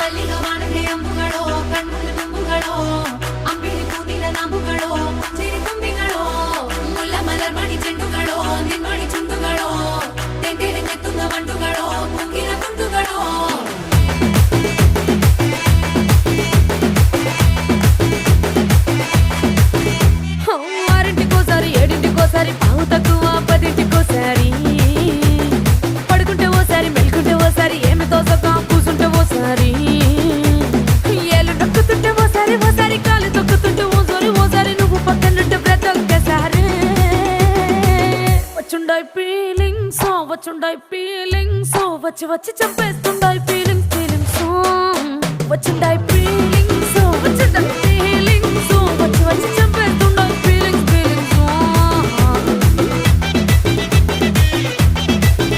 ಮಲ್ಲಿಗ ವಾಣಗೆ ಅಂಬುಗಳೋ ಕಣ್ಣುಗಳ ತುಂಬುಗಳೋ ಅಂಬಿಳಿ ಕೂದಿನ ನಂಬುಗಳೋ ಚಿರಿ ತುಂಬಿಗಳೋ ಮುಲ್ಲ ಮಲರ್ ಮಣಿ ಚೆಂಡುಗಳೋ ನಿನ್ಮಣಿ ಚುಂಡುಗಳೋ ತೆಂಗೆರೆ ನೆತ್ತುಂಗ ಮಂಡುಗಳೋ ಕುಂಗಿನ ತುಂಡುಗಳೋ ఆరింటికోసారి ఏడింటికోసారి పావు తక్కువ పదింటికోసారి పడుకుంటే ఓసారి మెలుకుంటే ఓసారి ఏమి తోసక కూసుంటే ఓసారి ఏళ్ళు నొక్కుతుంటే ఓసారి ఓసారి కాలు తొక్కుతుంటే ఓసారి నువ్వు పక్కనుంటే బ్రతొక్కసారి వచ్చుండాయి ఫీలింగ్స్ వచ్చి వచ్చి చంపేస్తుండాయి ఫీలింగ్స్ వచ్చిండాయి ఫీలింగ్స్ వచ్చిండాయి